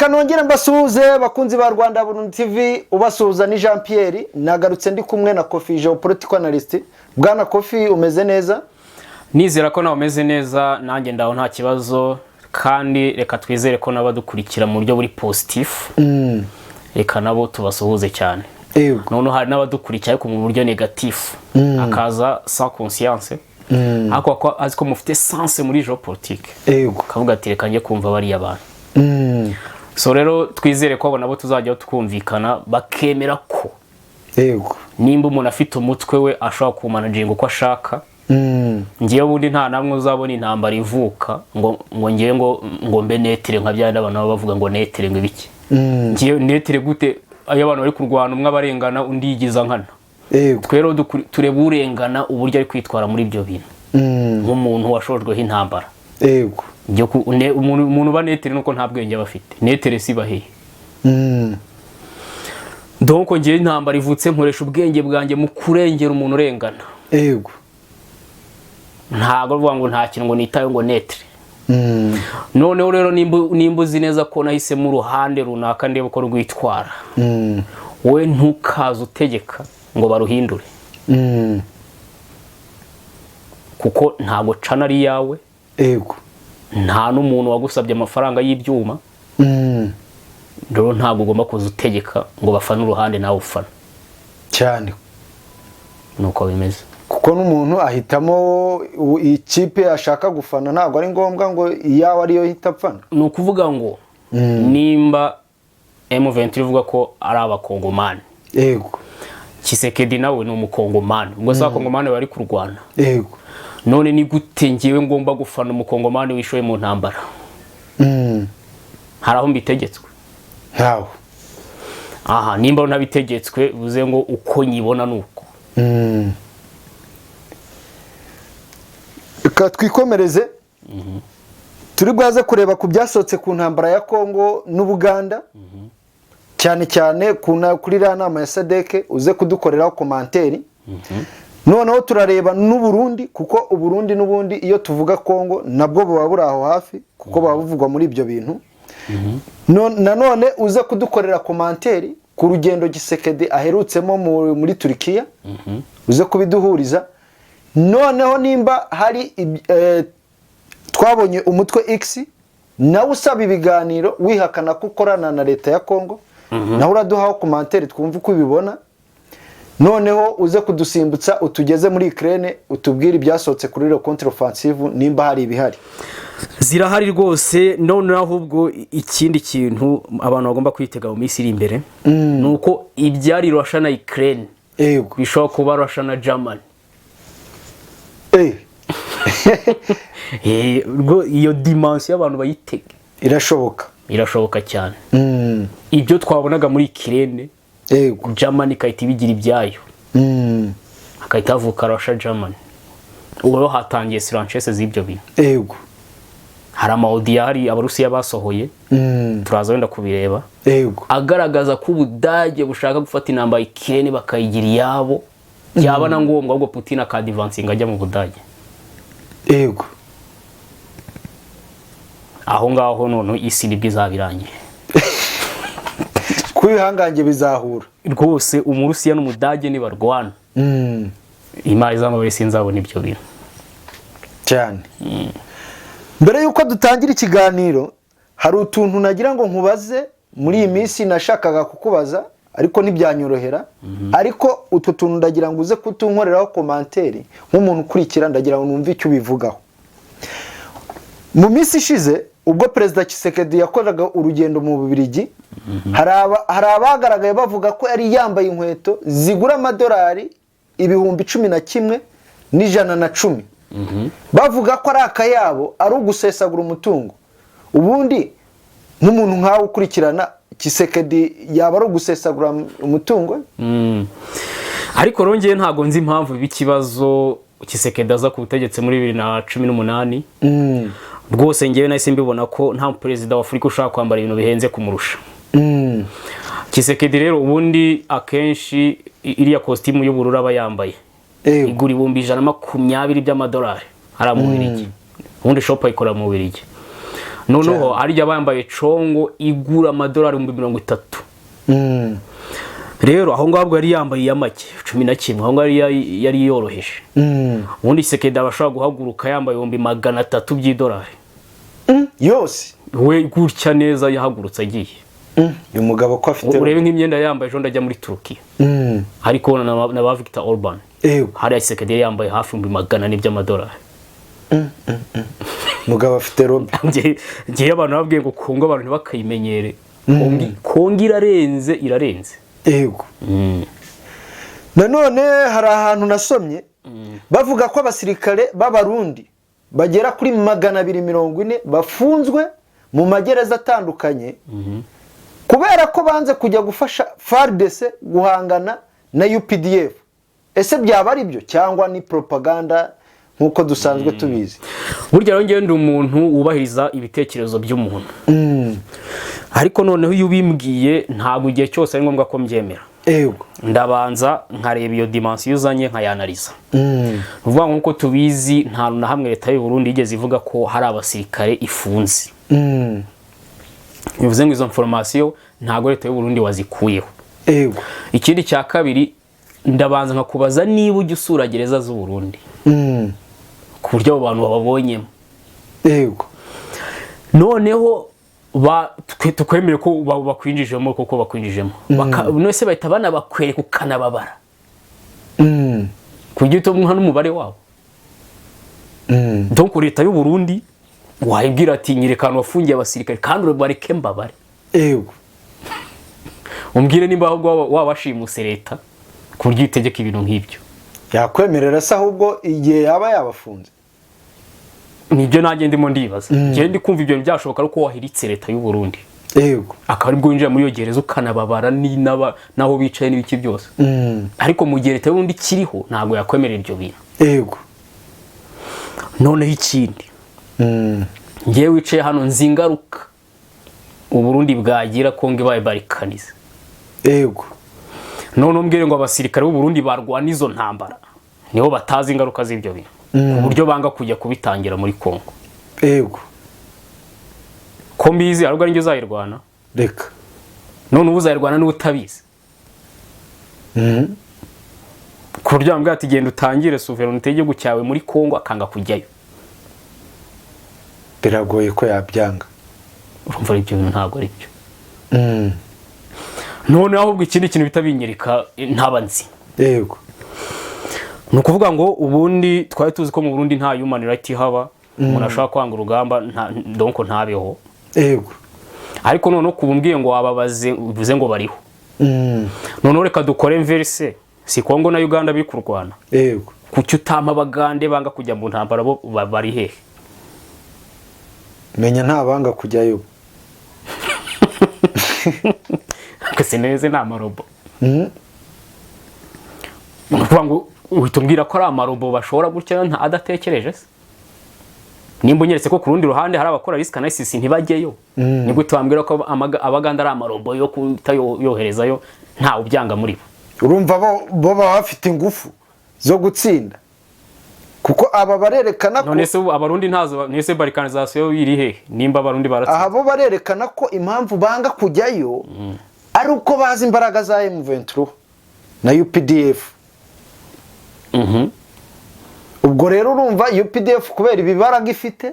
reka nongere mbasuhuze bakunzi ba Rwanda Burundi TV, ubasuhuza ni Jean Pierre. Nagarutse ndi kumwe na Kofi Geopolitical Analyst. Bwana Kofi, umeze neza? Nizera ko nawe umeze neza, nanjye ndaho nta kibazo, kandi reka twizere ko nabadukurikira mu buryo buri positif. Reka nabo tubasuhuze cyane. None hari n'abadukurikira ariko mu buryo negatif, akaza sans conscience. Ako aziko mufite sens muri geopolitique. Kavuga ati reka ngiye kumva bari abantu. So rero twizere ko nabo tuzajya tukumvikana bakemera ko nimba umuntu afite umutwe we ashobora kumanaginga uko ashaka. Ngiye bundi nta namwe uzabona intambara ivuka ngo ngiye ngo mbe netere nka byandi abantu bavuga ngo netere ngo ibiki. Ngiye netere gute ayo abantu bari kurwana umwe abarengana undi yigiza nkana. Twero tureba urengana uburyo ari kwitwara muri ibyo bintu nk'umuntu washojweho intambara. Umuntu banetere nuko nta bwenge bafite. Netere sibahe. Donc ngiye intambara ivutse nkoresha ubwenge bwanjye mu kurengera umuntu urengana. Ntago ruvuga ngo nta kintu ngo nitaye ngo netere. Noneho rero nimba uzi neza ko nahise mu ruhande runaka ndebe ko rwitwara. We ntukaze utegeka ngo baruhindure. Kuko ntago cana ari yawe. Nta n'umuntu wagusabye amafaranga y'ibyuma. Rero ntago ugomba kuza utegeka ngo bafane uruhande nawe ufana. Cyane. Nuko bimeze. Kuko n'umuntu ahitamo ikipe ashaka gufana, ntago ari ngombwa ngo iyawe ariyo hitapfana. Ni ukuvuga ngo nimba M23 ivuga ko ari abakongomani. Tshisekedi nawe ni umukongomani. Ubwo sa kongomani bari kurwana. None ni gute ngiwe ngomba gufana umukongomani wishoye mu ntambara? Haraho mbitegetswe? Ntaho. Aha, nimba ntabitegetswe uvuze ngo uko nyibona nuko. Reka twikomereze. Turi bwaze kureba ku byasotse ku ntambara ya Kongo n'Ubuganda. Cyane cyane kuri ra nama ya SADC uze kudukoreraho komanteri. Noneho turareba n'Uburundi, kuko Uburundi n'ubundi iyo tuvuga Kongo nabwo baba buri aho hafi, kuko baba buvugwa muri ibyo bintu. Nanone uze kudukorera komanteri ku rugendo Tshisekedi aherutsemo muri Turkiya. Uze kubiduhuriza. Noneho nimba hari twabonye umutwe X nawe usaba ibiganiro wihakana ko ukorana na leta ya Kongo. Naho uraduhaho komanteri twumva uko ubibona. Noneho uze kudusimbutsa utugeze muri Ukraine, utubwire ibyasotse kuri le contre offensive nimba hari ibihari. Zirahari rwose. None ahubwo ikindi kintu abantu bagomba kwitega mu minsi iri imbere nuko ibyari Russia na Ukraine bishobora kuba Russia na Germany. Iyo dimension y'abantu bayitega irashoboka cyane. Ibyo twabonaga muri Ukraine Germany kayita bigira ibyayo. Akayita avuka Russia Germany. Uwo hatangiye siranchese z'ibyo bintu. Hari amaudio hari abarusiya basohoye. Turaza wenda kubireba. Agaragaza ko Ubudage bushaka gufata intambara Ukraine bakayigira yabo. Yaba na ngombwa ahubwo Putin akadivancing ajya mu Budage. Aho ngaho none isi nibwo izabirangiye. Kwihangange bizahura. Rwose umurusiya n'Umudage ni barwana. Imari z'amabere sinzabona ibyo bintu. Cyane. Mbere yuko dutangira ikiganiro, hari utuntu nagira ngo nkubaze muri iyi minsi nashakaga kukubaza ariko ntibyanyorohera. Ariko utu tuntu ndagira ngo uze kutunkoreraho komanteri nk'umuntu ukurikira, ndagira ngo numve icyo ubivugaho. Mu minsi ishize ubwo Perezida Tshisekedi yakoraga urugendo mu Bubiligi, hari abagaragaye bavuga ko yari yambaye inkweto zigura amadolari 11,110. Bavuga ko ari akayabo, ari ugusesagura umutungo. Ubundi n'umuntu nkawe ukurikirana Tshisekedi yaba ari ugusesagura umutungo? Ariko rongeye ntago nzi impamvu bikibazo Tshisekedi aza ku butegetsi muri 2018. Rwose ngewe nahise mbibona ko nta perezida wa Afurika ushaka kwambara ibintu bihenze kumurusha. Tshisekedi rero ubundi akenshi iriya costume y'ubururu aba yambaye igura 120 by'amadolari. Hari mu Bubiligi. Ubundi shop ayikora mu Bubiligi. noneho harya bambaye congo igura amadolari 30,000. Rero aho ngaho yari yambaye ya make 11 aho ngaho yari yoroheje. Ubundi Tshisekedi abashaka guhaguruka yambaye 300 by'idolari yose we gutya neza yahagurutse agiye. uyu mugabo ko afite urebe nk'imyenda yambaye ejo ndajya muri Turkiya ariko na ba Victor Orban hari Tshisekedi yambaye hafi 400 by'amadolari. mugabo afite robe ngiye abantu babwiye ngo Kongo abantu ntibakayimenyere. Kongo irarenze yego. Nanone hari ahantu nasomye bavuga ko abasirikare b'abarundi bagera kuri 240 bafunzwe mu magereza atandukanye kubera ko banze kujya gufasha FARDC guhangana na UPDF. Ese byaba ari byo cyangwa ni propaganda nkuko dusanzwe tubizi? Burya rero ngende umuntu wubahiriza ibitekerezo by'umuntu. Ariko noneho iyo ubimbwiye ntabwo igihe cyose ari ngombwa ko mbyemera. Yego. Ndabanza nkareba iyo dimension uzanye nkayanaliza. Uvuga nkuko tubizi nta na hamwe leta y'u Burundi igeze ivuga ko hari abasirikare ifunze. Bivuze ngo izo information ntago leta y'u Burundi wazikuyeho. Yego. Ikindi cya kabiri ndabanza nkakubaza niba ujya usura gereza z'u Burundi. Ku buryo abantu bababonyemo. Yego. Noneho tukwemere ko bakwinjijemo koko bakwinjijemo. Nose bahita banabakwereka ukanababara. Kugira utumwe n'umubare wabo. Donc leta y'u Burundi wayibwira ati nyirekano wafungiye abasirikare kandi ubareke mbabare. Yego. Umbwire nimba ahubwo wabashimuse leta ku buryo itegeka ibintu nk'ibyo. Yakwemerera se ahubwo igihe yaba yabafunze? Nibyo nanjye ndimo ndibaza. Ngiye ndi kumva ibyo byashoboka ariko wahiritse leta y'u Burundi. Yego. Akaba aribwo winjira muri yo gereza ukanababara naho bicaye n'ibiki byose. Ariko mu gihe leta y'u Burundi kiriho ntago yakwemerera ibyo bintu. Yego. Noneho ikindi ngiye wicaye hano nzingaruka u Burundi bwagira Kongo ibaye barikanize. Yego. None umbwire ngo abasirikare b'u Burundi barwana izo ntambara niho batazi ingaruka z'ibyo bintu ku buryo banga kujya kubitangira muri Kongo. Yego. Ko mbizi arubwo ari njye uzayirwana reka none uzayirwana n'ubutabizi. Ku buryo ambwira ati genda utangire souverainité y'igihugu cyawe muri Kongo akanga kujyayo. Biragoye ko yabyanga. Urumva ibyo bintu ntabwo ari byo. None ahubwo ikindi kintu bitabinyereka ntabanzi. Yego. Nukuvuga ngo ubundi twari tuzi ko mu Burundi nta human right haba umuntu ashaka kwanga urugamba donc ntabeho. Yego. Ariko none kubumbwiye ngo wababaze uvuze ngo bariho. None reka dukore inverse si Kongo na Uganda biri kurwana. Yego. Kuki utama abagande banga kujya mu ntambara bo bari hehe? Menya nta banga kujyayo. Kase neze na marobo. Nukuvuga ngo uhitumbwira ko ari amarobo bashobora gutya nta adatekereje se. Nimba unyeretse ko ku rundi ruhande hari abakora risk analysis ntibajyeyo. Ni gute wambwira ko abaganda ari amarobo yo kutayoherezayo nta ubyanga muri bo. Urumva bo bafite ingufu zo gutsinda. Kuko aba barerekana ko none se abarundi ntazo nese balkanization iri he nimba abarundi baratsinda. Aha bo barerekana ko impamvu banga kujyayo ari uko bazi imbaraga za M23 na UPDF. Ubwo rero urumva UPDF kubera ibibaraga ifite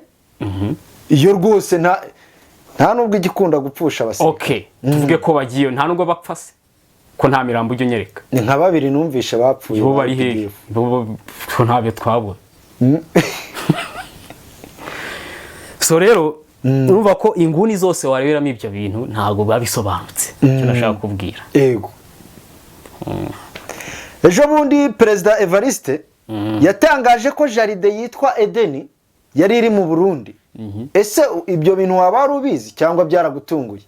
iyo rwose nta nubwo igikunda gupfusha abasirikare. Okay, tuvuge ko bagiye nta nubwo bapfase ko nta mirambo ujye nyereka. Ni nka babiri numvisha bapfuye. Bo bari he bo ntabyo twabona. So rero urumva ko inguni zose wareberamo ibyo bintu ntago babisobanutse. Cyo nashaka kubwira. Yego. Ejo bundi President Evariste yatangaje ko jaride yitwa Edeni yari iri mu Burundi. Ese ibyo bintu waba rubizi cyangwa byaragutunguye?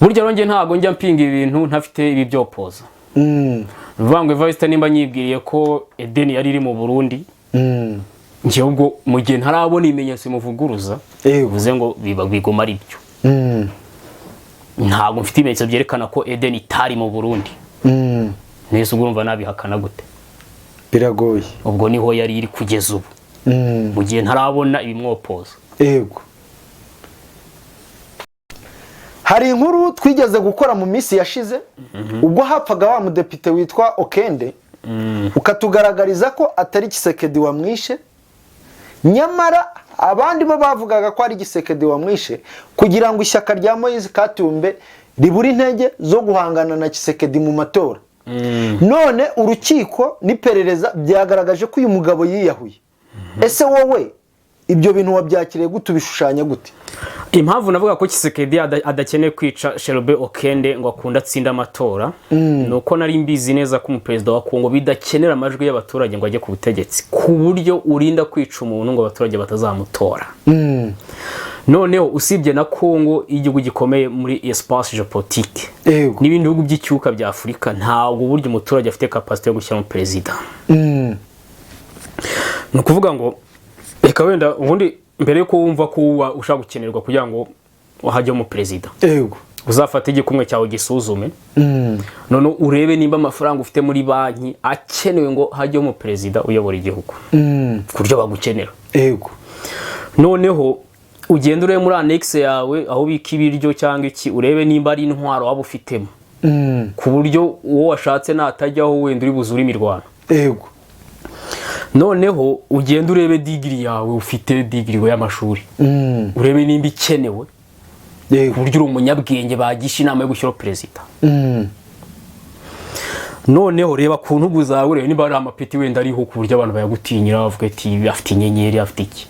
Burya ronge ntago njya mpinga ibintu ntafite ibi byopoza. Vuga ngo Evariste nimba nyibwiriye ko Edeni yari iri mu Burundi. Ngiye ubwo mu gihe ntarabona imenyetso imuvuguruza bivuze ngo bigoma ari byo. Ntago mfite ibimenyetso byerekana ko Edeni itari mu Burundi. Nese urumva nabihakana gute? Biragoye. Ubwo niho yari iri kugeza ubu. Mu gihe ntarabona ibimwopoza. Yego. hari inkuru twigeze gukora mu minsi yashize ubwo hapfaga wa mudepite witwa Okende ukatugaragariza ko atari Tshisekedi wamwishe, nyamara abandi bo bavugaga ko ari Tshisekedi wamwishe kugira ngo ishyaka rya Moise Katumbi ribura intege zo guhangana na Tshisekedi mu matora. None urukiko n'iperereza byagaragaje ko uyu mugabo yiyahuye. Ese wowe ibyo bintu wabyakiriye gute, ubishushanya gute? Impamvu navuga ko Tshisekedi adakeneye kwica Shelbe Okende ngo akunda atsinda amatora nuko nari mbizi neza ko umuperezida wa Kongo bidakenera amajwi y'abaturage ngo ajye ku butegetsi ku buryo urinda kwica umuntu ngo abaturage batazamutora. Noneho usibye na Kongo igihugu gikomeye muri espace géopolitique n'ibindi bihugu by'icyuka bya Afurika ntabwo buryo umuturage afite capacity yo gushyira mu perezida. No kuvuga ngo reka wenda ubundi mbere yuko wumva ko ushaka gukenerwa kugira ngo wahajye mu perezida, uzafata igikumwe cyawe gisuzume none urebe nimba amafaranga ufite muri banki akenewe ngo hajye mu perezida uyobora igihugu kuryo bagukenera. Noneho ugenda urebe muri annex yawe aho bika ibiryo cyangwa iki, urebe nimba ari intwaro waba ufitemo ku buryo uwo washatse natajyaho wenda uri buzure imirwano. Noneho ugenda urebe degree yawe, ufite degree y'amashuri urebe nimba ikenewe ku buryo uri umunyabwenge bagisha inama yo gushyira perezida. Noneho reba ku ntugu zawe urebe nimba ari amapeti wenda ariho ku buryo abantu bayagutinyira bavuga ati afite inyenyeri afite iki.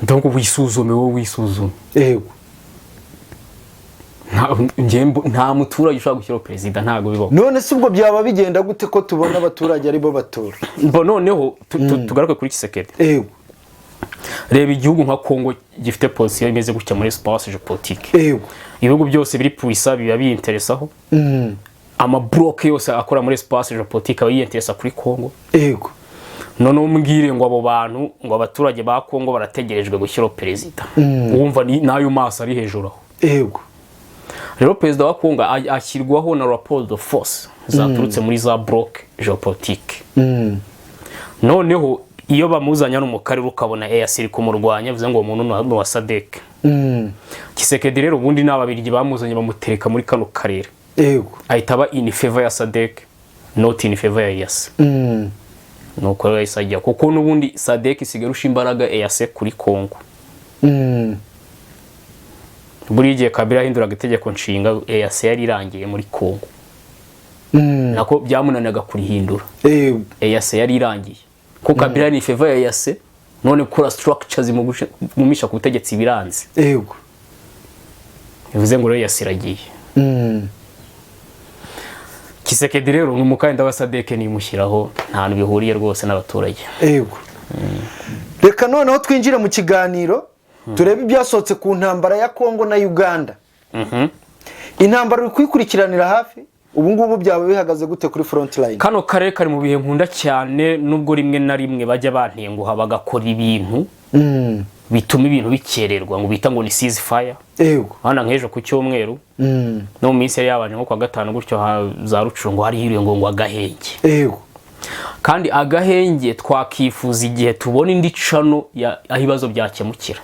Donc wisuzume wowe wisuzume. Nta muturage ushaka gushyira perezida ntago bibaho. None se ubwo byaba bigenda gute ko tubona abaturage ari bo batora? Noneho tugaruke kuri Tshisekedi. Reba igihugu nka Kongo gifite position imeze gutya muri espace géopolitique. Ibihugu byose biri puisa biba biyinteresaho. Ama bloc yose akora muri espace géopolitique aba yiyinteresa kuri Kongo. None umbwire ngo abo bantu ngo abaturage ba Kongo barategerejwe gushyira perezida. Wumva nayo maso ari hejuru aho. Rero perezida wa Kongo ashyirwaho na rapport de force zaturutse muri za bloc géopolitique. Noneho iyo bamuzanya no mu karere ukabona EAC iri kumurwanya bivuze ngo umuntu no wa SADC. Tshisekedi rero ubundi n'ababirigi bamuzanye bamutereka muri kano karere. Ahitaba in favor ya SADC not in favor ya EAC. Nuko rero isajya kuko nubundi SADC isigarusha imbaraga EAC kuri Kongo. Buri gihe Kabila hinduraga itegeko nshinga EAC yari irangiye muri Kongo. Nako byamunanaga kurihindura. EAC yari irangiye. Ko Kabila ni favor ya EAC none kora structures mumisha ku butegetsi biranze. Bivuze ngo rero EAC iragiye. Tshisekedi rero n'umukandida wa SADC nimushyiraho nta bihuriye rwose n'abaturage. Reka noneho twinjire mu kiganiro turebe ibyasohotse ku ntambara ya Kongo na Uganda. Intambara uri kwikurikiranira hafi ubu ngubu byaba bihagaze gute kuri front line? Kano karere kari mu bihe nkunda cyane nubwo rimwe na rimwe bajya bantenguha bagakora ibintu bituma ibintu bikererwa ngo bita ngo ni ceasefire. Hana nk'ejo ku cyumweru no mu minsi yabanje nko kwa gatanu gutyo za Rucungo hari hiriye ngo agahenge. Kandi agahenge twakifuza igihe tubona indi cano aho ibibazo byakemukira.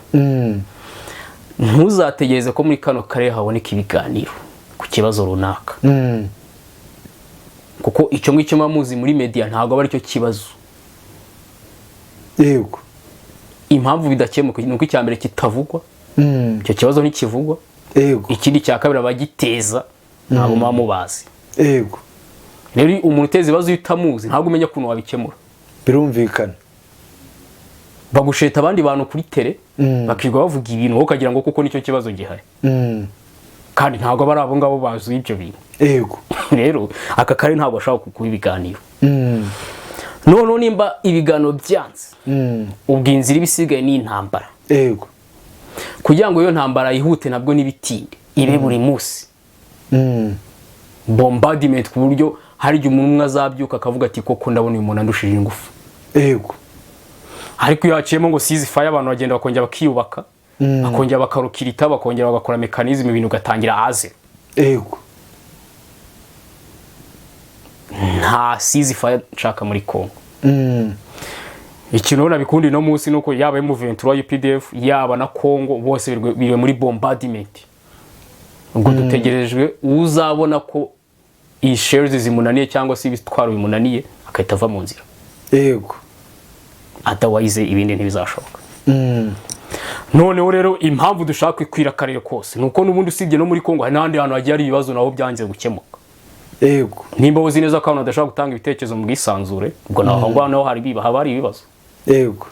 Ntuzategereze ko muri kano karere haboneka ibiganiro ku kibazo runaka. Kuko icyo ngicyo mamuzi muri media ntago bari cyo kibazo. Impamvu bidakemuka nuko icyambere kitavugwa. Icyo kibazo ntikivugwa. Ikindi cya kabiri abagiteza ntago mamubazi. Rero umuntu uteze ibibazo utamuzi ntago umenya kuntu wabikemura. Birumvikana. Bagusheta abandi bantu kuri tele bakirwa bavuga ibintu ho kagira ngo kuko nicyo kibazo gihari. Kandi ntago bari abo ngabo bazi ibyo bintu. Rero aka kare ntago ashaka kukuba ibiganiro. None nimba ibiganiro byanze ubwinzira ibisigaye ni intambara. Kugira ngo iyo ntambara ihute nabwo nibitinde ibe buri munsi. Bombardment ku buryo hari igihe umuntu azabyuka akavuga ati koko ndabona uyu muntu andushije ingufu. Ariko yaciyemo ngo ceasefire abantu bagenda bakongera bakiyubaka. Bakongera bakarukirita bakongera bagakora mechanism ibintu gatangira aze. Nta ceasefire nshaka muri Kongo. ikintu nabikundi no munsi nuko yaba M23 UPDF yaba na Congo bose biri muri bombardment. Ubwo dutegerejwe uzabona ko iyi shares zimunaniye cyangwa se ibitwaro bimunaniye akahita ava mu nzira. Yego. Otherwise ibindi ntibizashoboka. Noneho rero impamvu dushaka kwikwira karere kose nuko nubundi usibye no muri Congo hari n'andi hantu hagiye ari ibibazo naho byanze gukemuka. Yego. Nimba uzi neza ko abantu badashaka gutanga ibitekerezo mu bwisanzure ubwo naho hari ibibazo. Yego.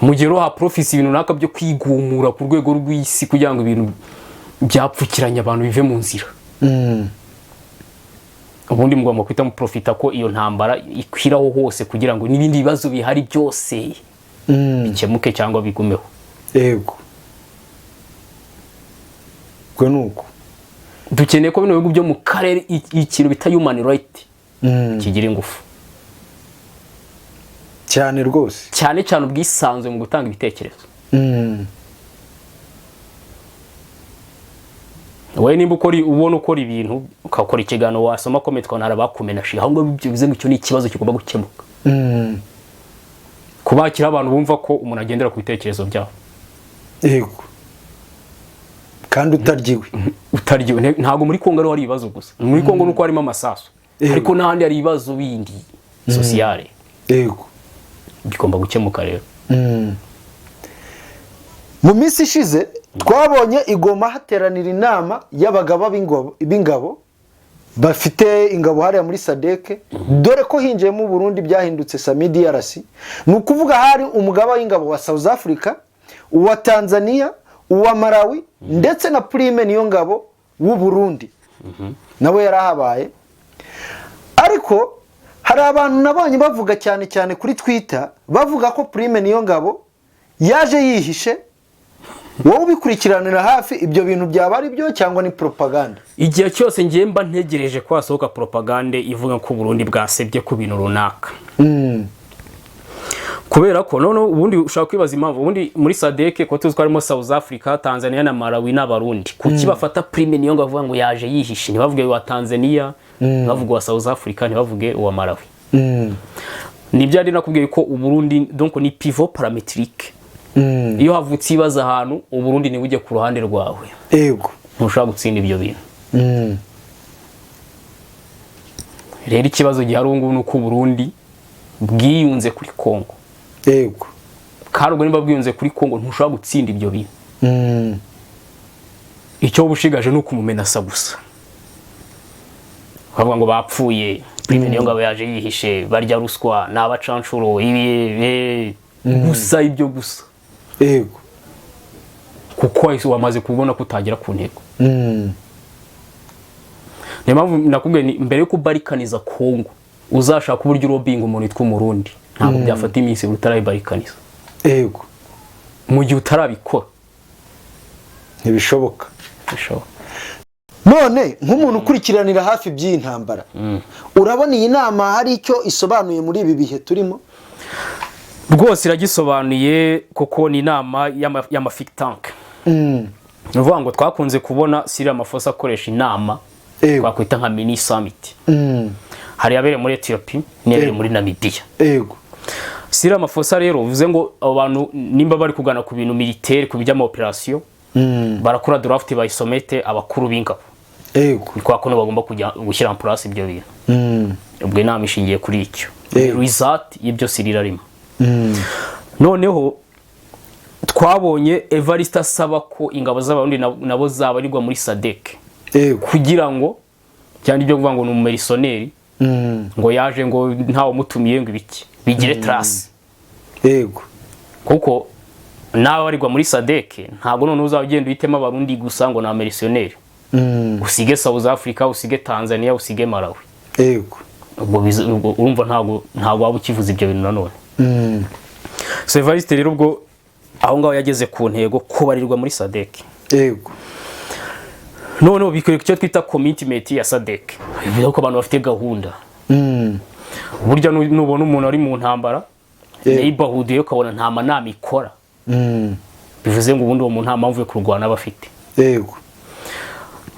Mu gihe ha profisi ibintu naka byo kwigumura ku rwego rw'isi kugira ngo ibintu byapfukiranye abantu bive mu nzira. Ubundi mugomba kwita mu profita ko iyo ntambara ikwiraho hose kugira ngo nibindi bibazo bihari byose bikemuke cyangwa bigumeho. Yego. Gwe nuko dukeneye ko bino bihugu byo mu karere ikintu bita human right kigira ingufu cyane rwose, cyane cyane ubwisanzwe mu gutanga ibitekerezo. Wowe nimba ubona ukora ibintu ukakora ikiganiro wasoma comment ukabona harabakumenashi aho ngo bivuze ngo icyo ni ikibazo kigomba gukemuka. Kubakira abantu bumva ko umuntu agendera ku bitekerezo byabo. Yego. Kandi utaryiwe ntago muri Kongo ari ibibazo gusa. Muri Kongo nuko harimo amasaso ariko n'ahandi hari ibibazo bindi sociale. Yego. Bigomba gukemuka rero. Mu minsi ishize twabonye igoma hateranira inama y'abagaba b'ingabo bafite ingabo hariya muri SADC, dore ko hinjiye mu Burundi byahindutse Samidi Yarasi. Ni ukuvuga hari umugaba w'ingabo wa South Africa, uwa Tanzania, uwa Malawi ndetse na Prime niyo ngabo w'u Burundi. Nawe yarahabaye. Ariko hari abantu nabonye bavuga cyane kuri Twitter bavuga ko Prime niyo ngabo yaje yihishe. Wowe ubikurikiranira hafi ibyo bintu byaba ari byo cyangwa ni propaganda? Igihe cyose ngiye mba ntegereje ko hasohoka propaganda ivuga ko Burundi bwasebye ku bintu runaka. Kubera ko none ubundi ushaka kwibaza impamvu ubundi muri SADC ko tuzi ko harimo South Africa, Tanzania na Malawi n'Abarundi. Kuki bafata Prime niyo ngo avuga ngo yaje yihishe, ntibavuge wa Tanzania, ntibavuge wa South Africa, ntibavuge wa Malawi. Nibyo ari nakubwiye ko Uburundi donc ni pivot parametrique. Iyo havutse ibaza ahantu Uburundi ni bujye ku ruhande rwawe. Yego. Ntushaka gutsinda ibyo bintu. Rero ikibazo giharungu nuko Burundi bwiyunze kuri Kongo. Yego. Kandi ubwo nimba bwiyunze kuri Kongo ntushaka gutsinda ibyo bintu. Icyo bushigaje nuko umumenasa gusa. Bavuga ngo bapfuye, Prime niyo ngabo yaje yihishe, barya ruswa n'abacancuro ibi gusa ibyo gusa. Yego. Kuko wamaze kubona kutagira ku ntego. Niyo mpamvu nakubwiye mbere yo kubarikaniza Kongo uzashaka uburyo urobinga umuntu witwa Umurundi ntabwo byafata iminsi utarayibarikaniza. Yego. Mu gihe utarabikora ntibishoboka. None nk'umuntu ukurikiranira hafi by'intambara urabona iyi nama hari icyo isobanuye muri ibi bihe turimo? Rwose iragisobanuye kuko ni inama y'ama think tank. Nuvuga ngo twakunze kubona Cyril Ramaphosa akoresha inama twakwita nka mini summit. Hari yabere muri Ethiopia n'yabere muri Namibia. Yego. Cyril Ramaphosa rero uvuze ngo abantu nimba bari kugana ku bintu militaire ku bijya mu operation barakora draft bayisomete abakuru b'ingabo. Yego. Kwa kono bagomba kujya gushyira en place ibyo bintu. Ubwo inama ishingiye kuri icyo. Result y'ibyo Cyril arimo. Noneho twabonye Evariste asaba ko ingabo z'abarundi nabo zabarirwa muri SADC kugira ngo cyane ibyo kuvuga ngo ni umumerisoneri ngo yaje ngo ntawo mutumiye ngo ibiki bigire trace. Yego. Kuko nawe barirwa muri SADC ntago none uzagenda uhitemo abarundi gusa ngo na merisoneri. Usige South Africa, usige Tanzania, usige Malawi. Yego. Ubwo urumva ntago waba ukivuza ibyo bintu nanone. So Evariste rero ubwo aho ngaho yageze ku ntego kubarirwa muri SADC. Yego. None bikwiye cyo twita commitment ya SADC. Bivuga ko abantu bafite gahunda. Burya nubona umuntu ari mu ntambara neighborhood yo kabona nta manama ikora. Bivuze ngo ubundi uwo muntu nta mpamvu yo kurwana bafite. Yego.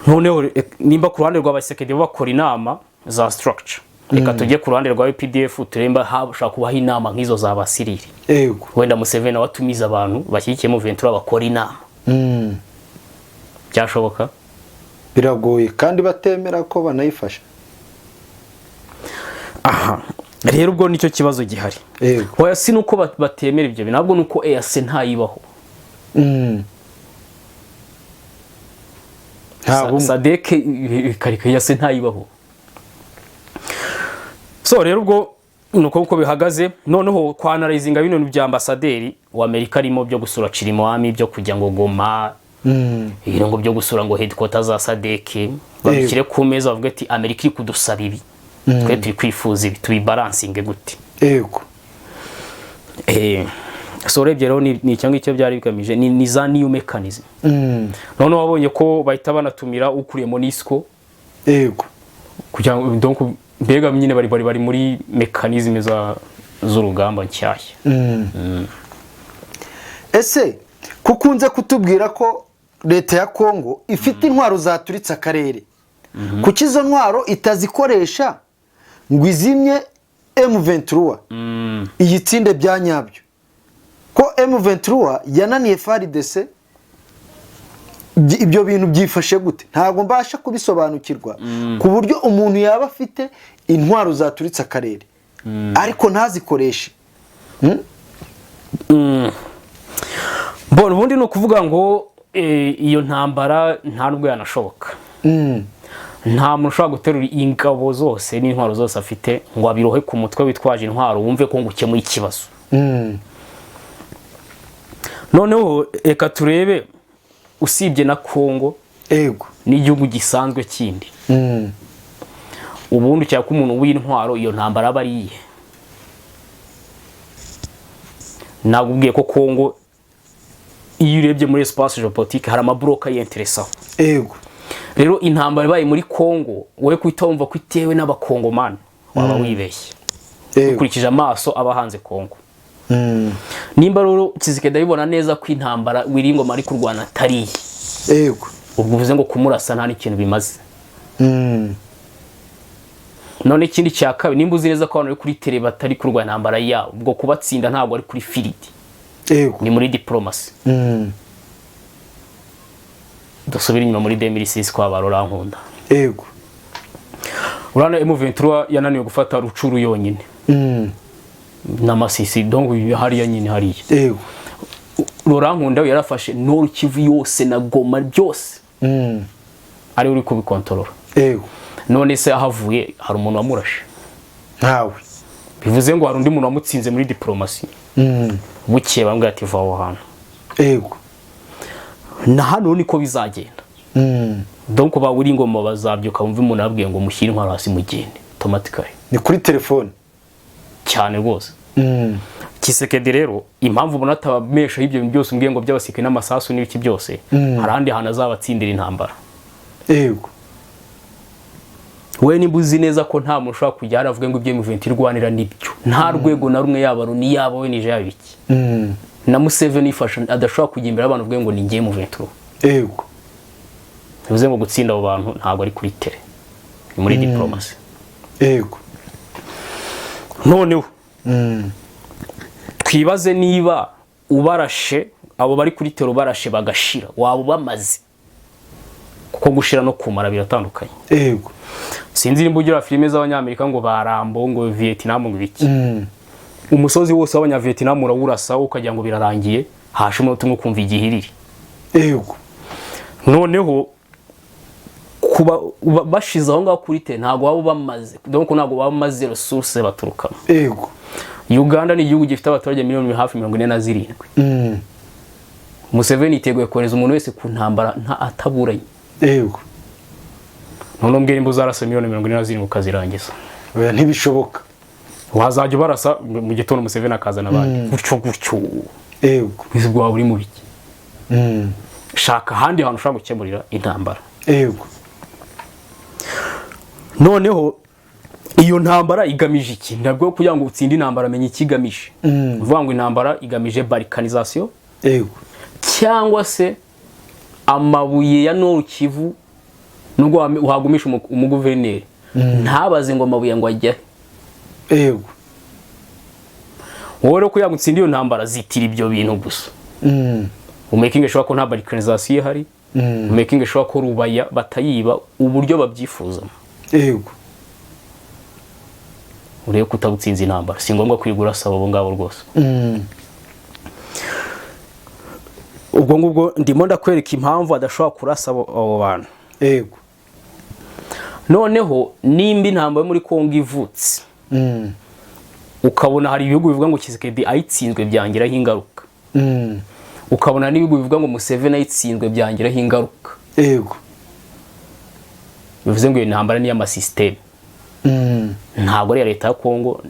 Noneho nimba ku ruhande rw'abasekedi bakora inama za structure reka tujye ku ruhande rwa UPDF turemba hashaka kubaho inama nk'izo za Basiriri yego wenda Museveni watumiza abantu bashyigikiye M23 bakora inama byashoboka biragoye kandi batemera ko banayifasha. aha rero ubwo nicyo kibazo gihari hoya si nuko batemera ibyo nabwo nuko EAC ntayibaho Sadek karika EAC ntayibaho. So rero ubwo nuko uko bihagaze noneho kwa analyzinga bino bya ambasaderi wa Amerika arimo byo gusura Chirimwami byo kujya ngo Goma ngo byo gusura ngo headquarters za Sadek babikire ku meza bavuga ati Amerika iri kudusaba ibi twe turi kwifuza ibi tubi balancing gute yego so rebye rero ni cyangwa icyo byari bigamije ni za new mechanism none wabonye ko bahita banatumira ukuriye Monisco yego kugira ngo donc mbega nyine bari muri mechanism z'urugamba nshyashya. Ese kukunze kutubwira ko leta ya Kongo ifite intwaro zaturitse akarere kuki izo ntwaro itazikoresha ngo izimye M23 iyitsinde bya nyabyo ko M23 yananiye FARDC ibyo bintu byifashe gute ntago mbasha kubisobanukirwa ku buryo umuntu yaba afite intwaro zaturitse akarere ariko ntazikoreshe. Bon ubundi no kuvuga ngo iyo ntambara nta nubwo yanashoboka nta muntu ushobora guterura ingabo zose n'intwaro zose afite ngo abirohe ku mutwe witwaje intwaro wumve ko ngukemuye ikibazo. Noneho reka turebe usibye na Kongo yego n'igihugu gisanzwe kindi ubundi cyangwa umuntu w'intwaro iyo ntambara bariye nagubwiye ko Kongo iyo urebye muri espace géopolitique hari amabloka y'interesaho yego rero intambara baye muri Kongo wowe kwita wumva ko itewe n'abakongomani waba wibeshye ukurikije amaso abahanze Kongo. Nimba rero Tshisekedi abibona neza ko intambara wiringo mari kurwana atari yego ubwo uvuze ngo kumurasa nta n'ikintu bimaze. None ikindi cyaka nimba uzi neza ko abantu kuri tele batari kurwana intambara yabo ubwo kubatsinda ntabwo ari kuri field yego ni muri diplomacy. Dusubira inyuma muri 2006 kwa barora nkunda yego urana M23 yananiwe gufata Rucuru yonyine n'amasisi donc hariya nyine hariya yego Rurankunda yarafashe Nord Kivu yose na Goma byose ari uri kubikontorora yego none se ahavuye hari umuntu wamurashe ntawe bivuze ngo hari undi muntu wamutsinze muri diplomacy bukiye bambwe ati vaho hano yego na hano niko bizagenda donc ba uri ngoma bazabyuka umva umuntu abwiye ngo mushyire intwaro hasi mugende automatically ni kuri telefone cyane rwose. Tshisekedi rero impamvu ubona atabamesha ibyo bintu byose umbwiye ngo by'abasike n'amasasu n'ibiki byose harandi hana azabatsindira intambara yego we nimbuzi neza ko nta muntu ushobora kujya aravuga ngo ibyo M23 irwanira nibyo nta rwego na rumwe yaba runi yaba we nije yabiki na Museveni ifasha adashobora kugimbira abantu uvuge ngo ni ngiye M23 yego bivuze ngo gutsinda abo bantu ntabwo ari kuri tele ni muri diplomacy yego. Noneho twibaze niba ubarashe abo bari kuri tele barashe bagashira wabo bamaze kuko gushira no kumara biratandukanye yego sinzi nimba ugira filime z'abanyamerika ngo barambo ngo Vietnam ngo biki umusozi wose w'abanya Vietnam urawurasa ukagira ngo birarangiye hashimo utumwe kumva igihiriri yego. Noneho kuba bashize aho ngaho kuri te ntago wabo bamaze donc ntago bamaze resources baturukamo yego. Uganda ni igihugu gifite abaturage miliyoni hafi 47 Museveni iteguye kohereza umuntu wese ku ntambara nta ataburanye yego. none mbwira imbuza arasa miliyoni 47 ukazirangiza oya ntibishoboka wazajya barasa mu gitondo Museveni akazana abandi gutyo yego bizigwa buri mu biki shaka handi hantu ushaka gukemurira intambara yego. Noneho iyo ntambara igamije iki ntabwo kugira ngo utsinde intambara menye ikigamije uvuga ngo intambara igamije balkanisation yego cyangwa se amabuye ya Nord Kivu nubwo uhagumisha umuguverineri ntabaze ngo amabuye ngo ajya yego wowe rero ko yagutsinda iyo ntambara zitira ibyo bintu gusa umakinge shobora ko nta balkanization ihari umakinge shobora ko rubaya batayiba uburyo babyifuzamo yego urebe kutabutsinza intambara si ngombwa kwigura saba abo ngabo rwose ubwo ngubwo ndimo ndakwereka impamvu adashobora kurasa abo bantu yego noneho nimba intambara yo muri Kongo ivutse ukabona hari ibihugu bivuga ngo Tshisekedi ayitsinzwe byangiraho ingaruka ukabona n'ibihugu bivuga ngo Museveni ayitsinzwe byangiraho ingaruka yego bivuze ngo iyo ntambara ni y'amasystem ntabwo ari leta ya Kongo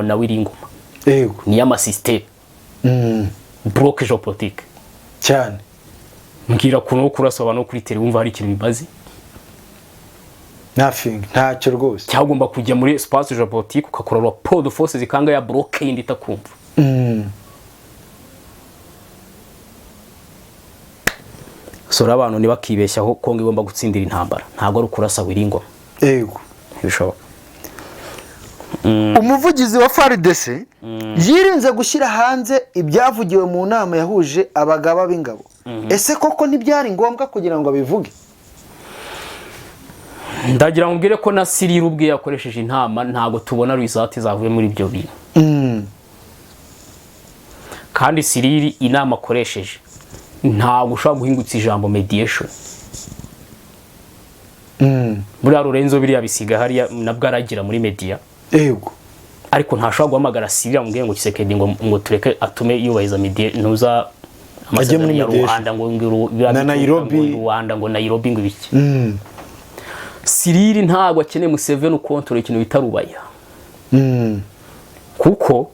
na Wiringoma yego ni y'amasystem bloc géopolitique cyane mbwira kuno kurasa abantu kuri tele wumva hari ikintu bimaze nothing ntacyo rwose cyagomba kujya muri espace géopolitique ukakora rapport de force zikanga ya bloc yindi itakumva sora abantu nibakibeshya aho Kongo igomba gutsindira intambara ntabwo ari ukurasa Wiringoma yego bishoboka umuvugizi wa FARDC yirinze gushyira hanze ibyavugiwe mu nama yahuje abagaba b'ingabo ese koko ntibyari ngombwa kugira ngo abivuge ndagira ngo mbwire ko na Siriri ubwe yakoresheje intama ntabwo tubona result zavuye muri ibyo bintu kandi Siriri inama akoresheje ntabwo ushobora guhingutsa ijambo mediation muri Lorenzo biriya bisiga hariya nabwo aragira muri media yego ariko ntashobora guhamagara Siriri amubwire ngo Tshisekedi ngo tureke atume yubahiza media ntuza amasezerano ya Rwanda ngo na Nairobi Rwanda ngo Nairobi ngo ibiki Siriri ntabwo akeneye Museveni ukontorora ikintu bita Rubaya kuko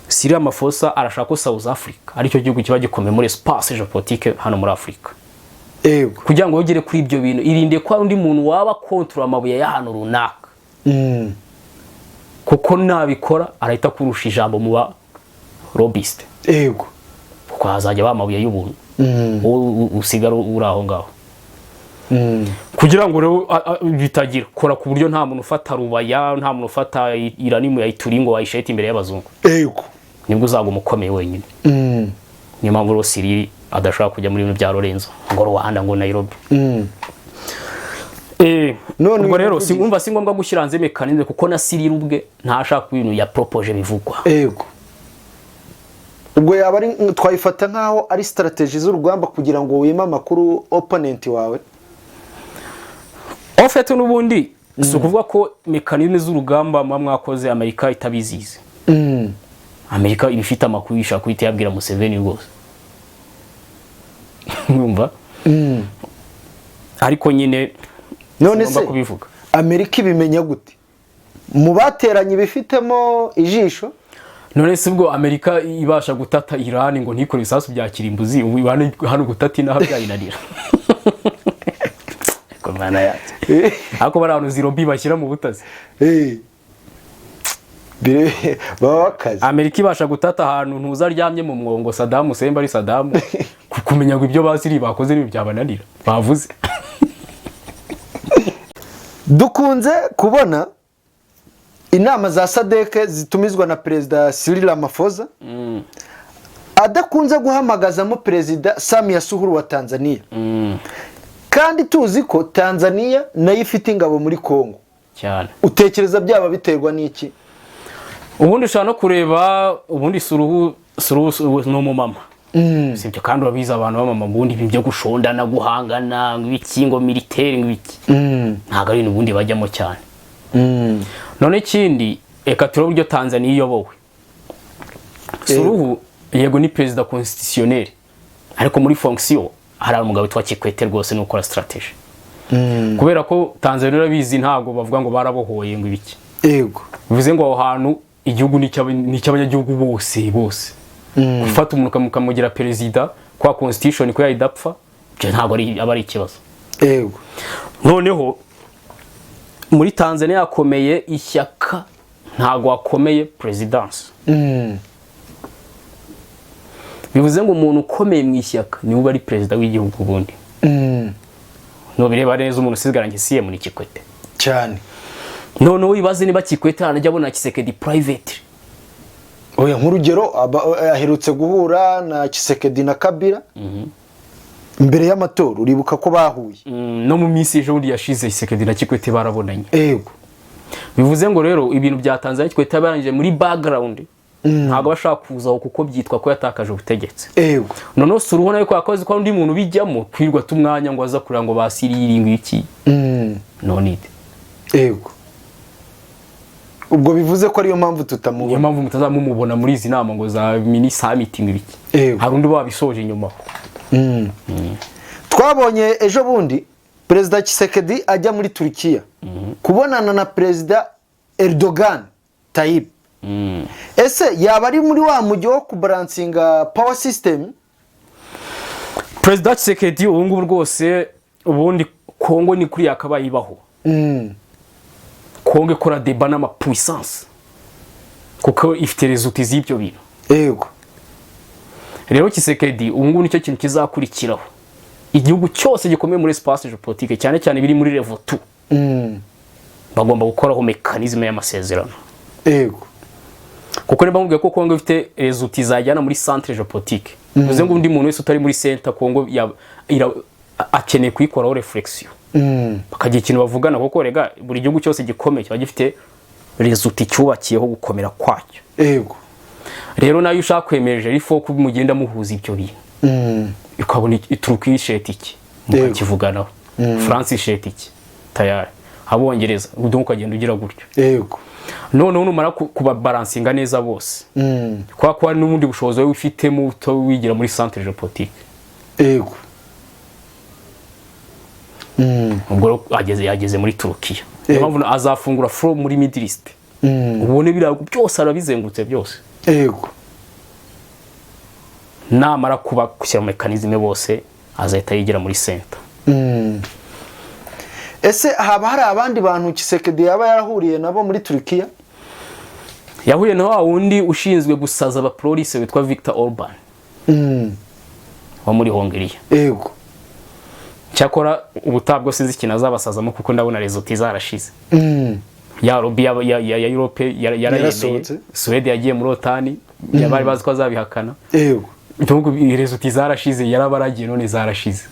Siriri Ramaphosa arashaka ko South Africa aricyo gihugu kiba gikomeye muri espace géopolitique hano muri Afrika yego kugira ngo yogere kuri ibyo bintu irinde ko undi muntu waba kontorora amabuye ya hano runaka kuko nabikora arahita kurusha ijambo mu ba lobbyist yego kuko hazajya bamabuye y'ubuntu usigara uri aho ngaho kugira ngo rero bitagira kora ku buryo nta muntu ufata Rubaya nta muntu ufata iranimu ya Ituringo wayisheta imbere y'abazungu yego nibwo uzaguma ukomeye wenyine niyo mpamvu rero Siriri adashaka kujya muri ibintu bya Lorenzo ngo Rwanda ngo Nairobi ubwo rero singumva si ngombwa gushyira hanze mekanizme kuko na Siriri ubwe ntashaka ibintu ya propoje bivugwa yego ubwo yaba ari twayifata nkaho ari strategy z'urugamba kugira ngo wime amakuru opponent wawe ofete n'ubundi si ukuvuga ko mekanizme z'urugamba mwakoze Amerika itabizize Amerika ibifite amakuru yishaka kuhita yabwira Museveni rwose mwumva ariko nyine none se kubivuga Amerika ibimenya gute mu bateranye bifitemo ijisho none se ubwo Amerika ibasha gutata Iran ngo ntikore ibisasu bya kirimbuzi ubu hano gutata inaha byayinanira komana yacu ako bari abantu zirobi bashyira mu butazi baba bakaze Amerika ibasha gutata ahantu ntuzaryamye mu mwongo Saddam Hussein ari Saddam kumenya ngo ibyo basiri bakoze nibi byabananira bavuze dukunze kubona inama za SADC zitumizwa na Perezida Cyril Ramaphosa adakunze guhamagazamo Perezida Samia Suluhu wa Tanzania kandi tuzi ko Tanzania nayo ifite ingabo muri Kongo cyane utekereza byaba biterwa n'iki ubundi ushaka no kureba ubundi Suluhu no mu mama sibyo kandi urabiza abantu b'amama ubundi ibyo gushondana guhangana ng'ikingo militaire ng'iki ntago ari ubundi bajyamo cyane none kindi eka turo buryo Tanzania iyobowe Suluhu yego ni president constitutionnel ariko muri fonction hari umugabo witwa Kikwete rwose n'ukora strategy kubera ko Tanzania urabizi ntago bavuga ngo barabohoye ngo ibiki yego bivuze ngo aho hantu igihugu ni cy'abanyagihugu bose gufata umuntu kamugira perezida kwa constitution ko yayidapfa byo ntago ari ikibazo yego noneho muri Tanzania yakomeye ishyaka ntago akomeye presidence bivuze ngo umuntu ukomeye mu ishyaka ni ube ari perezida w'igihugu bundi no bireba neza umuntu usigaranye CM ni Kikwete cyane. Noneho wibaze niba Kikwete anajya abona Tshisekedi private. Oya nk'urugero aherutse guhura na Tshisekedi na Kabila imbere y'amatora, uribuka ko bahuye no mu minsi ejo bundi yashize Tshisekedi na Kikwete barabonanye. Yego, bivuze ngo rero ibintu bya Tanzania Kikwete barangije muri background ntabwo bashaka kuzaho kuko byitwa ko yatakaje ubutegetsi. Yego, noneho surubona yuko yakoze ko undi muntu bijyamo kwirwa tumwanya ngo aza kurira ngo basiriringa iki no need. Yego, ubwo bivuze ko ariyo mpamvu tutamubona, niyo mpamvu mutazamumubona muri izi nama ngo za mini summit ngibiki. Hari undi babisoje inyuma. Twabonye ejo bundi Perezida Tshisekedi ajya muri Turkiya kubonana na Perezida Erdogan Tayyip. Ese yaba ari muri wa mujyi wo kubalansinga power system? Perezida Tshisekedi ubu ngubu rwose ubundi Kongo ni kuri yakabaye ibaho. Kongo ikora deba n'ama puissance kuko ifite results z'ibyo bintu. Yego, rero Tshisekedi ubu ngubu nicyo kintu kizakurikiraho. Igihugu cyose gikomeye muri espace géopolitique cyane cyane biri muri level 2 bagomba gukoraho mechanisme y'amasezerano. Yego, kuko niba mubwiye ko Kongo ifite results zajyana muri centre géopolitique, bivuze ngo undi muntu wese utari muri center Kongo akeneye kuyikoraho reflexion. Bakagira ikintu bavugana kuko rega buri gihugu cyose gikomeye kiba gifite results cyubakiyeho gukomera kwacyo. Yego, rero nayo ushaka kwemeje rifo ko mugenda muhuza ibyo bintu. Ukabona Turkiya isheti iki mukivuganaho, France isheti iki tayari, Abongereza udungu kagenda ugira gutyo. Yego, none numara kubabalansinga neza bose kwa ko hari n'ubundi bushobozi we ufitemo uto wigira muri centre géopolitique. Yego, ubwo yageze muri Turkiya, niyo mpamvu azafungura from muri Middle East. ubone birago byose arabizengurutse byose. Yego, namara kuba kushyira mu mekanizme bose azahita yigira muri center. Ese haba hari abandi bantu Tshisekedi yaba yarahuriye nabo muri Turkiya? Yahuye na wa wundi ushinzwe gusaza aba police witwa Viktor Orban wa muri Hongiriya. Yego, cyakora ubutabwo sinzi kinazabasazamo kuko ndabona results zarashize. Ya lobby ya Europe yarayemeye, Sweden yagiye muri OTAN yabari bazi ko azabihakana. Yego, donc results zarashize yarabaragiye none zarashize.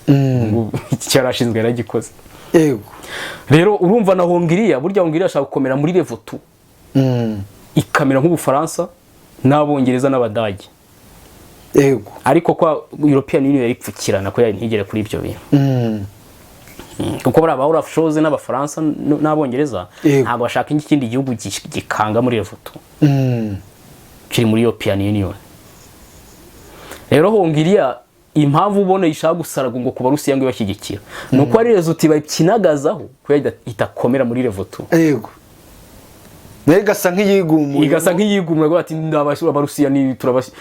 Cyarashinzwe yaragikoze. Yego, rero urumva na Hongiriya burya Hongiriya ashaka gukomera muri level 2 ikamera nk'Ubufaransa n'Abongereza n'Abadage. Yego, ariko kwa European Union yaripfukirana ko ntigere kuri ibyo bintu. Kuko baraba Olaf Scholz n'Abafaransa n'Abongereza ntabwo bashaka ikindi gihugu gikanga muri level 2 kiri muri European Union. Rero Hongiriya impamvu ubona ishaka gusaraga ngo kuba Rusiya ngo ibashyigikira nuko ari results bakinagazaho ko itakomera muri level 2. Yego, negasa nk'iyigumura, igasa nk'iyigumura ngo ati ndabashura Rusiya ni turabashyo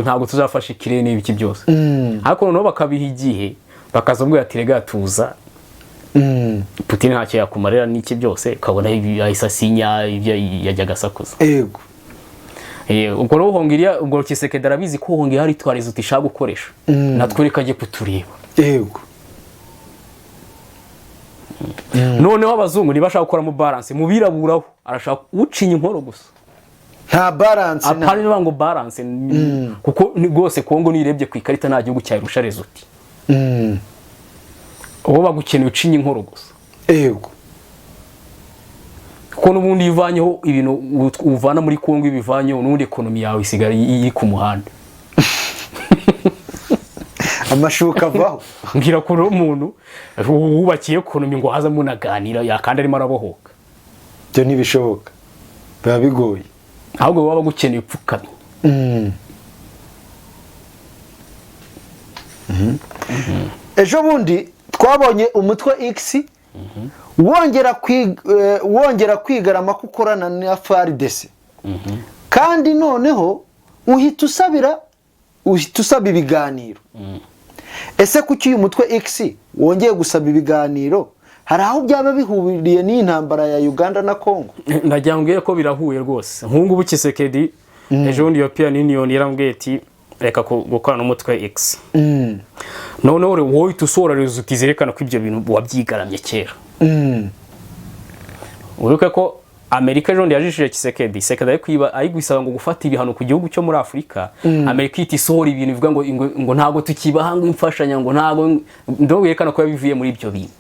ntabwo tuzafasha Ukraine n'ibiki byose. Ariko noneho bakabiha igihe bakazobwa ati rega tuza Putin ntacyo yakumarira n'iki byose ukabona yahise asinya ibyo yajyaga sakuza. Yego, ubwo rero Hongiriya ubwo Tshisekedi arabizi ko Hongiriya hari twarizo tishaka gukoresha natwe reka agiye kutureba. Yego, noneho abazungu ntibashaka gukora mu balance mu biraburaho arashaka ucinya inkoro gusa nta balance apari ngo balance kuko rwose Kongo nirebye ku ikarita nta gihugu cyarusha results. Uwo bagukeneye ucinya inkoro gusa. Yego, kuko n'ubundi yivanyeho ibintu uvana muri Kongo ibivanyeho n'ubundi ekonomi yawe isigara iri ku muhanda. amashuka avaho. Ngira ko umuntu wubakiye ekonomi ngo haza munaganira yakandi arimo arabohoka. Byo ntibishoboka, biba bigoye. Ahubwo baba gukeneye upfukamye. Ejo bundi twabonye umutwe X wongera kwigarama kukorana na FARDC. Kandi noneho uhita usaba ibiganiro. Ese kuki uyu mutwe X wongeye gusaba ibiganiro? Hari aho byaba bihuriye n'intambara ya Uganda na Congo? Ndagira ngo ko birahuye rwose. Nk'ubu Tshisekedi ejo bundi European Union yarambwiye ati reka gukorana n'umutwe X. Noneho wowe tusora results zerekana ko ibyo bintu wabyigaramye kera. Uruke ko Amerika ejo yajishije Tshisekedi ari gusaba ngo gufata ibihano ku gihugu cyo muri Afurika. Amerika iti sohora ibintu bivuga ngo ntago tukibaha ngo imfashanya ngo ntago ndo yerekana ko yabivuye muri ibyo bintu.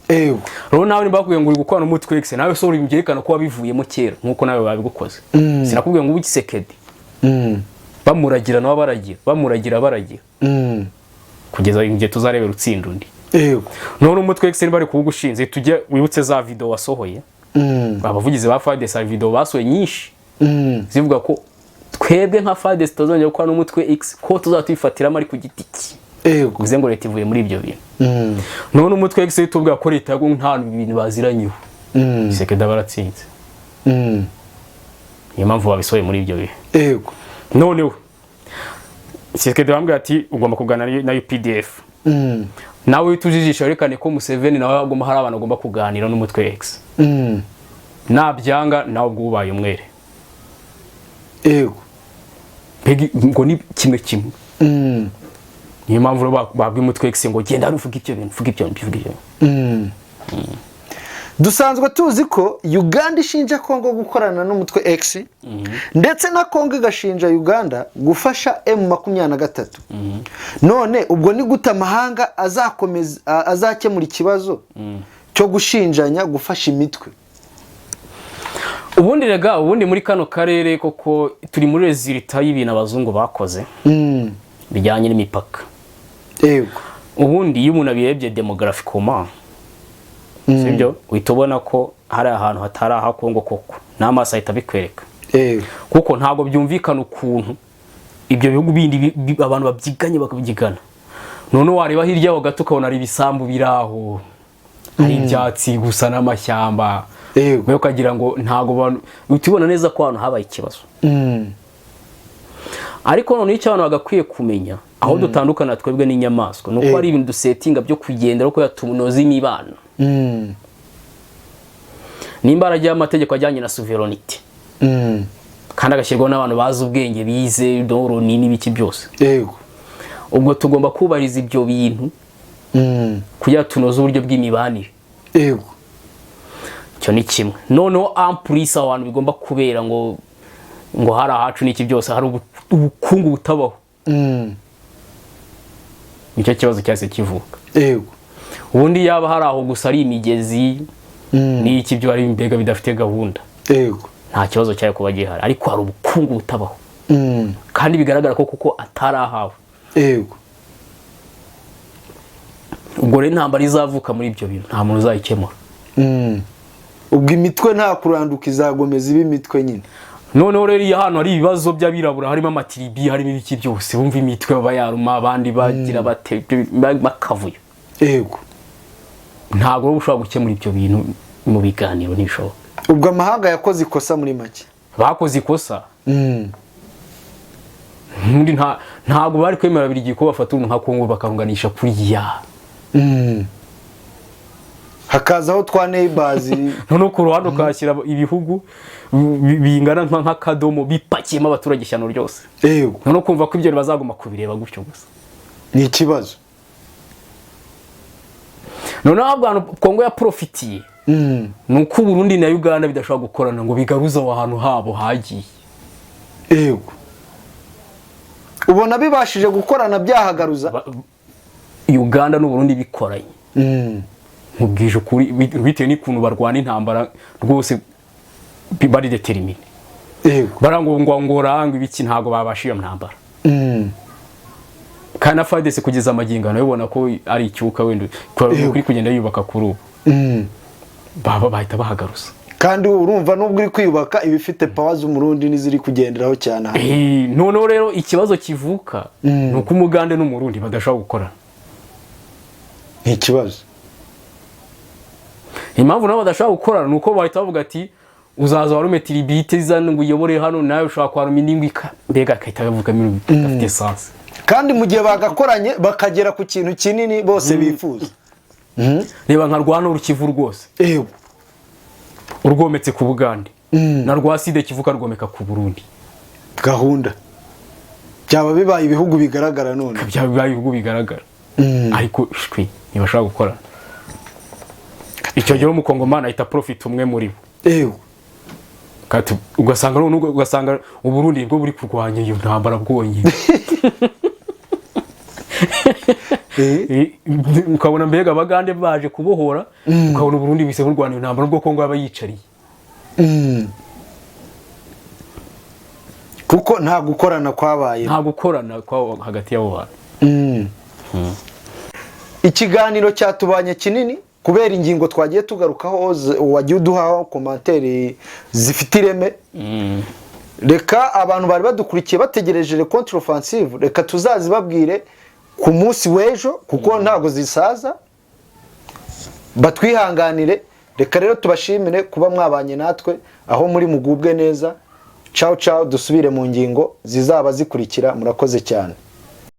Rero nawe nibakuye ngo uri gukorana n'umutwe X nawe sohora ibintu byerekana ko wabivuyemo kera nkuko nawe babigukoze. Sinakubwiye ngo ubu Tshisekedi bamuragira nawe baragira kugeza igihe tuzarebera utsinda undi. None umutwe X bari kuwugushinze tujye wibutse za video wasohoye. Abavugizi ba FARDC sa video basohoye nyinshi zivuga ko twebwe nka FARDC tuzongera gukora n'umutwe X ko tuzatwifatiramo ari ku giti cye. Uvuze ngo leta ivuye muri ibyo bintu. None umutwe X tubwira ko leta yago nta bintu baziranyeho. Tshisekedi baratsinze. Niyo mpamvu babisohoye muri ibyo bintu. None Tshisekedi bambwira ati ugomba kuganira na UPDF. Nawe tujijisha yerekane ko Museveni nawe agomba hari abantu agomba kuganira n'umutwe X. Nabyanga nawe ubwo ubaye umwere. Ngo ni kimwe. Niyo mpamvu babwi umutwe X ngo genda uvuga ibyo bintu. Dusanzwe tuzi ko Uganda ishinja Kongo gukorana n'umutwe X ndetse na Kongo igashinja Uganda gufasha M23. None ubwo ni gute amahanga azakemura ikibazo cyo gushinjanya gufasha imitwe? Ubundi muri kano karere koko turi muri resulta y'ibintu abazungu bakoze bijyanye n'imipaka. Ubundi iyo umuntu abirebye demographically sibyo uhitobona ko hari ahantu hatari aha Kongo koko n'amaso ahita bikwereka. Kuko ntago byumvikana ukuntu ibyo bihugu bindi abantu babyiganye bakabyigana. None wareba hirya ho gato ukabona ari ibisambu biraho hari ibyatsi gusa n'amashyamba. Mwe ukagira ngo ntago bantu utibona neza ko hano habaye ikibazo. Ariko none icyo abantu bagakwiye kumenya aho dutandukana twebwe n'inyamaswa nuko ari ibintu dusetinga byo kugendera ko yatunoza imibano. Nimbara y'amategeko ajyanye na sovereignty. Kandi agashyirwaho n'abantu bazi ubwenge bize doro n'ibiki byose. Ubwo tugomba kubariza ibyo bintu kugira tunoze uburyo bw'imibanire. Cyo ni kimwe. Noneho ampulisa abantu bigomba kubera ngo hari ahacu n'iki byose hari ubukungu butabaho. Nicyo kibazo cyase kivuka. Ubundi yaba hari aho gusa ari imigezi n'iki byo ari imbega bidafite gahunda. Nta kibazo cyayo kuba gihari ariko hari ubukungu butabaho. Kandi bigaragara ko kuko atari ahawe. Ubwo rero intambara izavuka muri ibyo bintu nta muntu uzayikemura. Ubwo imitwe nta kuranduka izagomeza imitwe nyine. Noneho rero iyo hano hari ibibazo by'abirabura harimo amatiribi harimo ibiki byose bumva imitwe baba yaruma abandi bagira bakavuyo. Ntabwo ushobora gukemura ibyo bintu mu biganiro n'ishoboka. Ubwo amahanga yakoze ikosa muri make. Bakoze ikosa. Ntabwo bari kwemera biri giko bafata umuntu nka Kongo bakarunganisha kuri ya. Hakazaho twa neighbors. None ku ruhando kashyira ibihugu bingana nka kadomo bipakiyemo abaturage cyano ryose. None kumva ko ibyo bazaguma kubireba gutyo gusa. Ni ikibazo. None abantu Kongo ya profitiye. Nuko Burundi na Uganda bidashobora gukorana ngo bigaruza ahantu habo hagiye. Ubona bibashije gukorana byahagaruza Uganda n'u Burundi bikoranye. Mubwije kuri bitewe n'ikuntu barwana intambara rwose bari determine. Barangongora ibiki ntago babashiye ntambara. Kana FARDC kugeza amagingano yobona ko ari icyuka wendo kuri kugenda yubaka kuri ubu. Baba bahita bahagaruza. Kandi urumva nubwo uri kwiyubaka ibifite power z'umurundi niziri kugenderaho cyane. None rero ikibazo kivuka nuko umugande n'umurundi badashobora gukora. Ni ikibazo. Impamvu nabo badashobora gukorana nuko bahita bavuga ati uzaza warume tiribite zane ngo uyobore hano nawe ushaka kwaruma indingwi mbega kahita bavuga ibintu bidafite sense. Kandi mu gihe bagakoranye bakagera ku kintu kinini bose bifuza. Reba nka rwana urukivu rwose. Urwometse ku Bugande. Na rwaside kivuka rwomeka ku Burundi. Gahunda. Byaba bibaye ibihugu bigaragara none. Byaba bibaye ibihugu bigaragara. Ariko shwi ntibashaka gukora. Icyo gihe umukongomana ahita profit umwe muri bo. ugasanga Uburundi bwo buri kurwanya iyo ntambara bwonyine ukabona mbega abagande baje kubohora ukabona Uburundi bise burwana iyo ntambara bwo Kongo abayicariye kuko nta gukorana kwabaye hagati y'abo bantu. Ikiganiro cyatubanye kinini kubera ingingo twagiye tugarukaho wagiye uduhaho komantere zifite ireme. Reka abantu bari badukurikiye bategereje contre offensive, reka tuzazibabwire ku munsi w'ejo kuko ntago zisaza, batwihanganire. Reka rero tubashimire kuba mwabanye natwe aho muri mugubwe neza. Ciao ciao, dusubire mu ngingo zizaba zikurikira. Murakoze cyane.